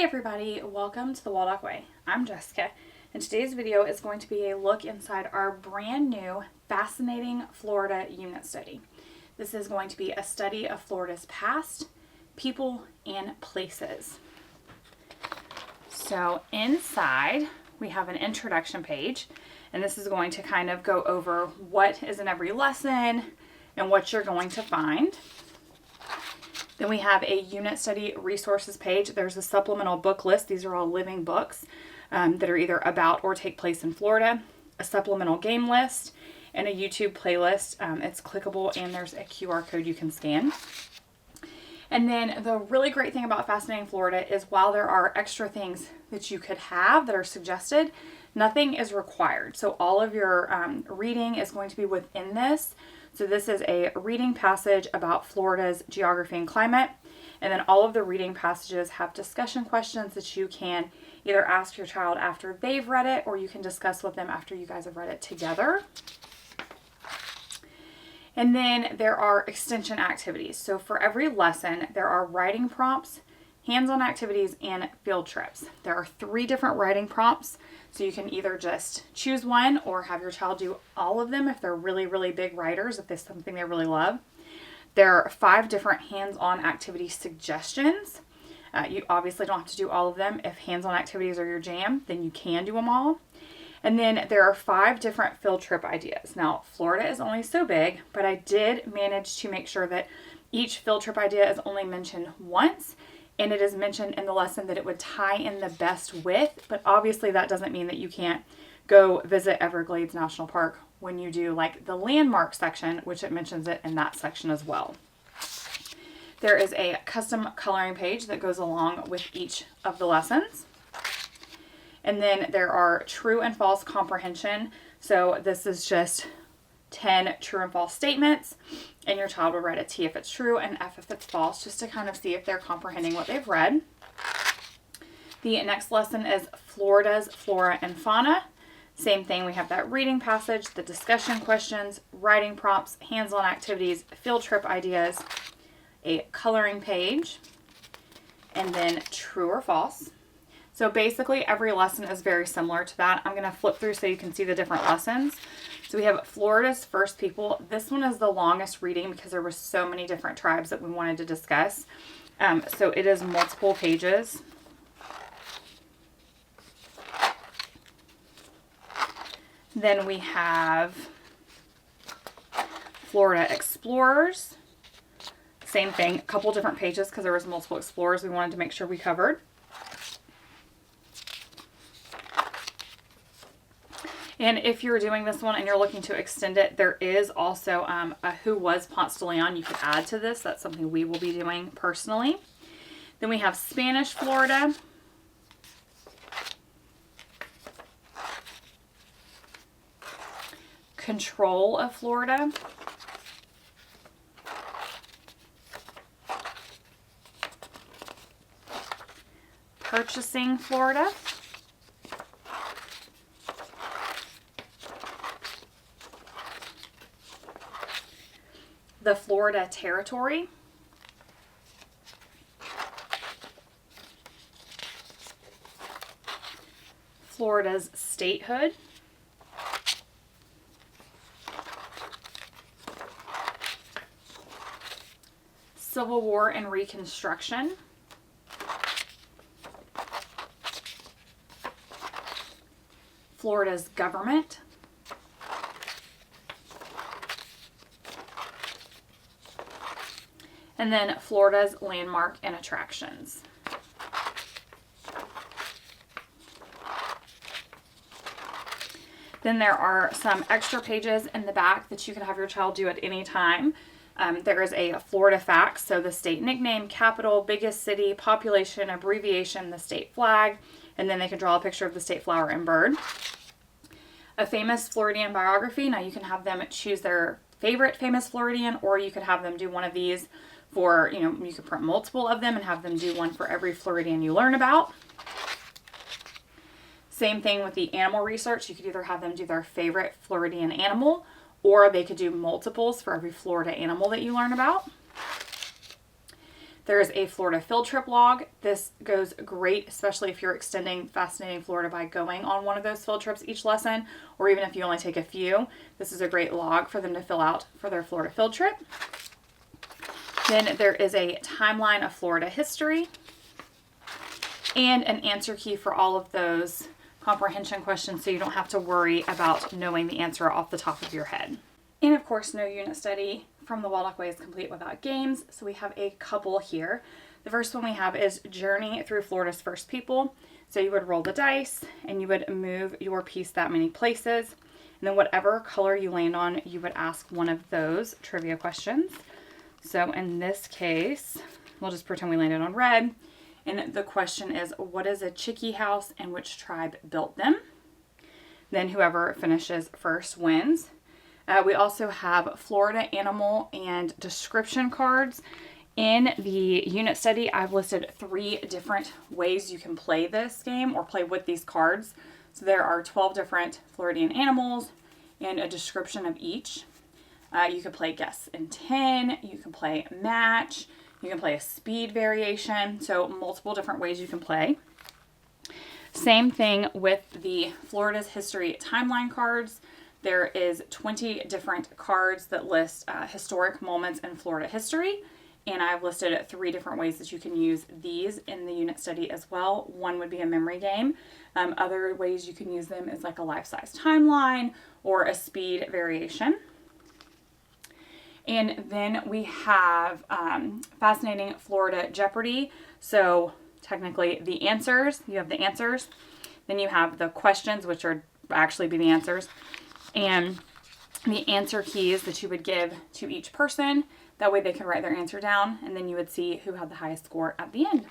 everybody, welcome to the Waldock Way. I'm Jessica, and today's video is going to be a look inside our brand new fascinating Florida unit study. This is going to be a study of Florida's past, people, and places. So inside we have an introduction page, and this is going to kind of go over what is in every lesson and what you're going to find. Then we have a unit study resources page. There's a supplemental book list. These are all living books that are either about or take place in Florida. A supplemental game list and a YouTube playlist. It's clickable and there's a QR code you can scan. And then the really great thing about Fascinating Florida is while there are extra things that you could have that are suggested, nothing is required. So all of your reading is going to be within this. So this is a reading passage about Florida's geography and climate. And then all of the reading passages have discussion questions that you can either ask your child after they've read it, or you can discuss with them after you guys have read it together. And then there are extension activities. So for every lesson, there are writing prompts, hands-on activities, and field trips. There are 3 different writing prompts. So you can either just choose one or have your child do all of them if they're really, really big writers, if there's something they really love. There are 5 different hands-on activity suggestions. You obviously don't have to do all of them. If hands-on activities are your jam, then you can do them all. And then there are 5 different field trip ideas. Now, Florida is only so big, but I did manage to make sure that each field trip idea is only mentioned once. And it is mentioned in the lesson that it would tie in the best with, but obviously that doesn't mean that you can't go visit Everglades National Park when you do like the landmark section, which it mentions it in that section as well. There is a custom coloring page that goes along with each of the lessons. And then there are true and false comprehension. So this is just 10 true and false statements, and your child will write a T if it's true and F if it's false, just to kind of see if they're comprehending what they've read. The next lesson is Florida's flora and fauna. Same thing, we have that reading passage, the discussion questions, writing prompts, hands-on activities, field trip ideas, a coloring page, and then true or false. So basically every lesson is very similar to that. I'm going to flip through so you can see the different lessons. So we have Florida's First People. This one is the longest reading because there were so many different tribes that we wanted to discuss. So it is multiple pages. Then we have Florida Explorers. Same thing, a couple different pages because there was multiple explorers we wanted to make sure we covered. And if you're doing this one and you're looking to extend it, there is also a Who Was Ponce de Leon you could add to this. That's something we will be doing personally. Then we have Spanish Florida. Control of Florida. Purchasing Florida. The Florida Territory. Florida's statehood. Civil War and Reconstruction. Florida's government. And then Florida's landmark and attractions. Then there are some extra pages in the back that you can have your child do at any time. There is a Florida facts, so the state nickname, capital, biggest city, population, abbreviation, the state flag, and then they can draw a picture of the state flower and bird. A famous Floridian biography. Now you can have them choose their favorite famous Floridian, or you could have them do one of these for, you could print multiple of them and have them do one for every Floridian you learn about. Same thing with the animal research. You could either have them do their favorite Floridian animal, or they could do multiples for every Florida animal that you learn about. There's a Florida field trip log. This goes great, especially if you're extending Fascinating Florida by going on one of those field trips each lesson, or even if you only take a few. This is a great log for them to fill out for their Florida field trip. Then there is a timeline of Florida history and an answer key for all of those comprehension questions, so you don't have to worry about knowing the answer off the top of your head. And of course, no unit study from the Waldock Way is complete without games, so we have a couple here. The first one we have is Journey Through Florida's First People. So you would roll the dice and you would move your piece that many places, and then whatever color you land on, you would ask one of those trivia questions. So in this case, we'll just pretend we landed on red, and the question is, what is a chickee house and which tribe built them? Then whoever finishes first wins. We also have Florida animal and description cards. In the unit study, I've listed 3 different ways you can play this game or play with these cards. So there are 12 different Floridian animals and a description of each. You can play guess in 10, you can play match, you can play a speed variation, so multiple different ways you can play. Same thing with the Florida's History timeline cards. There is 20 different cards that list historic moments in Florida history, and I've listed 3 different ways that you can use these in the unit study as well. One would be a memory game. Other ways you can use them is like a life-size timeline or a speed variation. And then we have Fascinating Florida Jeopardy. So technically the answers, you have the answers, then you have the questions, which are actually be the answers, and the answer keys that you would give to each person. That way they could write their answer down, and then you would see who had the highest score at the end.